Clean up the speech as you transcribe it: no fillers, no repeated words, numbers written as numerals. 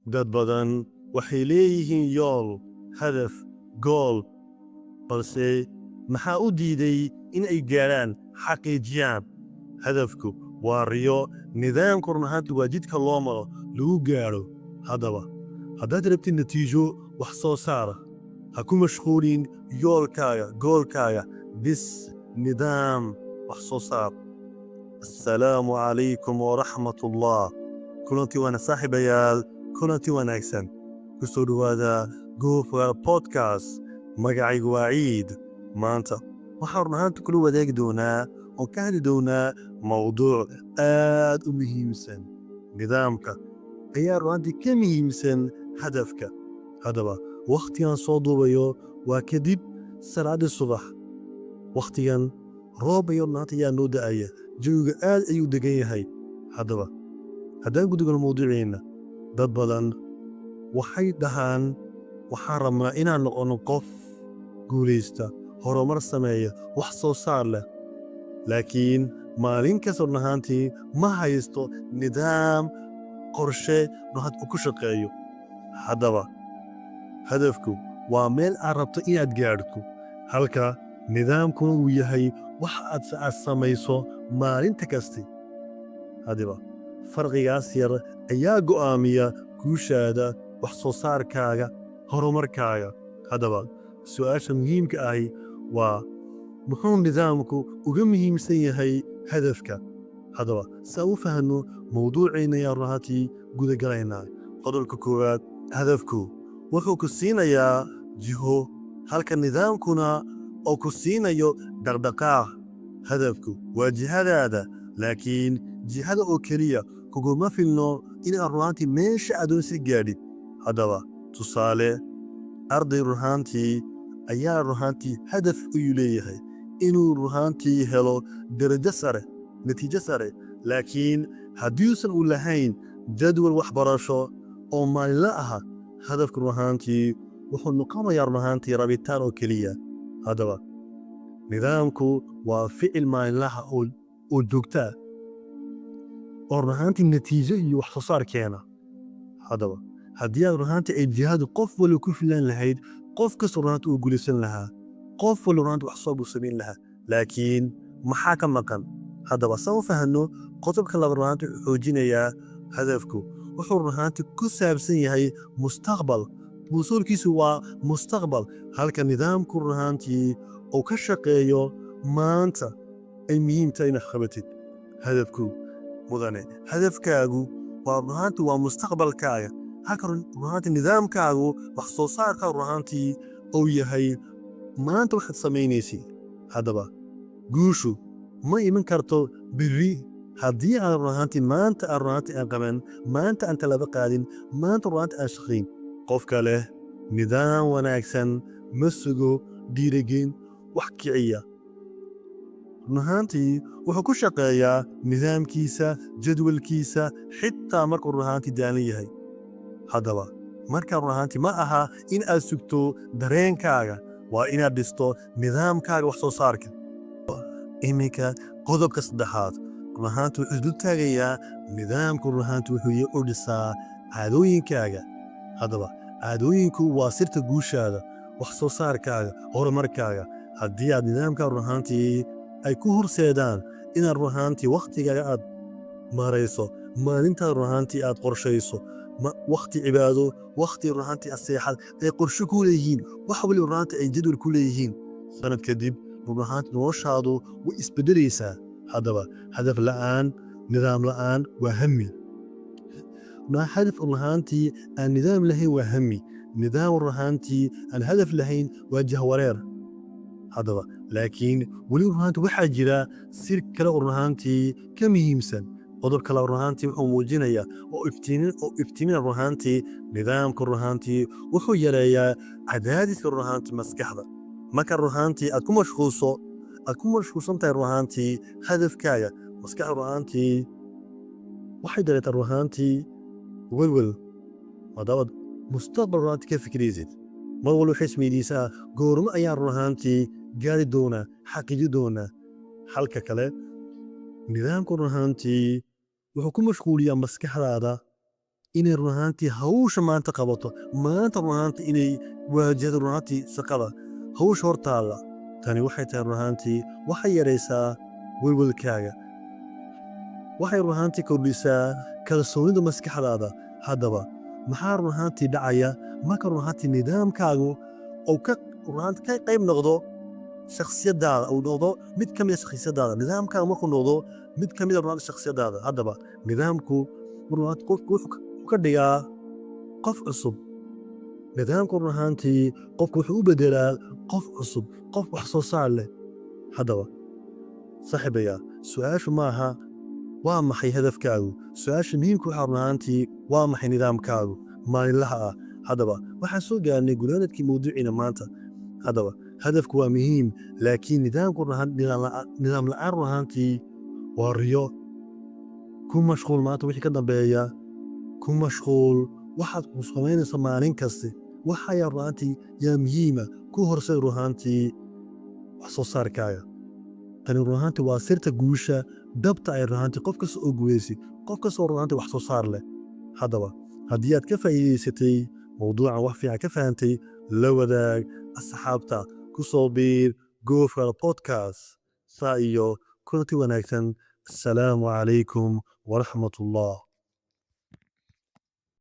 dad badan waxay leeyihiin yool, hadaf, gool, balse maxaa u diiday in ay gaadhaan xaqiijiyaan? hadafku waa riyo, nidaamku run ahaantii waa jidka loo maro lagu gaadho. haddaba haddaad rabtid natiijo wax soo saara, ha ku mashquulin yoolkaaga, goolkaaga, bis nidaam wax soo saar. assalaamu calaykum waraxmatullah. kulantii waana saaxiibayaal, kulantii wanaagsan. ku soo dhowaada Goofa Podcast. magacaygu waa Ciid. maanta waxaan run ahaantii kula wadaagi doonaa oo ka hadli doonaa mowduuc aad u muhiimsan. nidaamka ayaa run ahaantii ka muhiimsan hadafka. haddaba wakhtigan soo duubayo waa kadib salaadii subax. wakhtigan roob iyo run ahaantii ayaa noo da'aya, jawiga aad ayuu degan yahay. haddaba haddaan gudugano mowduuceenna, dad badan waxay dhahaan waxaan rabnaa inaan noqono qof guulaysta, horumar sameeya, wax soo saar leh. laakiin maalin kasta run ahaantii ma haysto nidaam, qorshe run ahaantii uu ku shaqeeyo. haddaba hadafku waa meel aad rabto inaad gaadhto, halka nidaamkuna uu yahay wax aad samayso maalinta kasti. haddaba farqigaas yar ayaa go'aamiya guushaada, wax soo saarkaaga, horumarkaaga. haddaba su'aasha muhiimka ahi waa muxuu nidaamku uga muhiimsan yahay hadafka? haddaba saa u fahanno mowduuceenna ayaan run ahaantii gudagalaynaa. qodobka koowaad, hadafku wuxuu ku siinayaa jiho, halka nidaamkuna oo ku siinayo dhaqdhaqaaq. hadafku waa jihadaada, laakiin jihada oo keliya kuguma filno inaad run ahaantii meesha aad doonaysid gaadhid. haddaba tusaale, arday run ahaantii ayaa run ahaantii hadaf ayuu leeyahay inuu run ahaantii helo darajo sare, natiijo sare. laakiin haddiiusan u lahayn jadwal waxbarasho oo maalinle aha, hadafka run ahaantii wuxuu noqonayaa run ahaantii rabitaan oo keliya. haddaba nidaamku waa ficil maalinlaha oo joogtaa oo run ahaantii natiijo iyo wax soo saar keena. haddaba haddii aad run ahaantii ay jihadu qof waliba ku filan lahayd, qof kasta run ahaantii uu guulaysan lahaa, qof waliba run ahaantii wax soo buu samayn lahaa. laakiin maxaa ka maqan? haddaba saan u fahanno, qodobka labaad run ahaantii wuxuu xoojinayaa hadafku wuxuu run ahaantii ku saabsan yahay mustaqbal. wusuulkiisu waa mustaqbal, halka nidaamku run ahaantii uu ka shaqeeyo maanta ay muhiim tahay inaad qabatid. hadafku mudane, hadafkaagu waa run ahaantii waa mustaqbalkaaga, halka run ahaantii nidaamkaagu wax soo saarkaagu run ahaantii uu yahay maanta waxaad samaynaysid. haddaba guushu ma iman karto berri haddii aan run ahaantii maanta aan run ahaantii aan qaban, maanta aan talaba qaadin, maanta run ahaantii aan shaqayn. qofka leh nidaam wanaagsan ma sugo dhiirigelin wax kiciya. run ahaantii wuxuu ku shaqeeyaa nidaamkiisa, jadwalkiisa, xitaa markuu run ahaantii daalan yahay. haddaba markaa run ahaantii ma aha in aad sugto dareenkaaga, waa inaad dhisto nidaamkaaga wax soo saarka. iminka qodobka saddexaad, run ahaantii wuxuu isdul taagayaa nidaamku run ahaantii wuxuu u dhisaa caadooyinkaaga. haddaba caadooyinku waa sirta guushaada, wax soo saarkaaga, horumarkaaga. haddii aad nidaamkaa run ahaantii ay ku horseedaan inaad run ahaantii wakhtigaaga aad marayso, maalintaad run ahaantii aad qorshayso, wakhti cibaado, wakhti run ahaantii aseexad ay qorshe ku leeyihiin, wax waliba run ahaantii ay jadwal ku leeyihiin. sanad kadib run ahaantii noloshaadu way isbedelaysaa. haddaba hadaf la'aan, nidaam la'aan waa hami. hadaf run ahaantii aan nidaam lahayn waa hami. nidaam run ahaantii aan hadaf lahayn waa jahwareer. haddaba laakiin weli run ahaantii waxaa jira sir kale oo run ahaantii ka muhiimsan. qodob kale run ahaantii wuxuu muujinayaa oo iftiimina run ahaantii nidaamka run ahaantii wuxuu yareeyaa cadaadiska run ahaantii maskaxda. marka run ahaantii aad ku mashquulsan tahay run ahaantii hadafkaaga, maskaxda run ahaantii waxay dareetaa run ahaantii welwel. haddaba mustaqbal run ahaantii ka fikiraysid, mar walba waxay isweydiisaa goormo ayaan run ahaantii gaari doonaa, xaqiiji doonaa. halka kale nidaamku run ahaantii wuxuu ku mashquuliyaa maskaxdaada inay run ahaantii hawsha maanta qabato maanta run ahaantii inay waajahdo run ahaantii shaqada hawsha hortaalla tani waxay tahay run ahaantii waxay yaraysaa welwelkaaga waxay run ahaantii kordhisaa kalsoonida maskaxdaada haddaba maxaa run ahaantii dhacaya marka run ahaantii nidaamkaagu uu ka run ahaantii ka qayb noqdo shakhsiyadaada uu noqdo mid ka mid a shakhsiyadaada nidaamkaaga markuu noqdo mid ka mid a run ahaantii shakhsiyadaada haddaba nidaamku run ahaantii qofku wuxuu ka dhigaa qof cusub nidaamku run ahaantii qofku wuxuu u bedelaa qof cusub qof wax soo saar leh haddaba saaxiibaya su-aashu maaha waa maxay hadafkaagu su-aasha muhiimka waxaa run ahaantii waa maxay nidaamkaagu maalinlaha ah haddaba waxaan soo gaarnay gunaanadkii mawduuciina maanta haddaba hadafku waa muhiim laakiin nidaamku nidaam la-aan run ahaantii waa riyo ku mashquul maanta wixii ka dambeeya ku mashquul waxaad ku samaynaysa maalin kaste waxayaa run ahaantii yaa muhiima ku horseed run ahaantii wax soo saarkaaga tani run ahaantii waa sirta guusha dhabta ay run ahaantii qof kasta oo guulaysid qof kasta oo run ahaantii wax soo saar leh haddaba haddii aad ka faa'iidaysatay mawduucan wax fiican ka fahantay la wadaag asxaabta ku soo biir goofka podcast saa iyo kulanti wanaagsan assalaamu calaykum waraxmatullah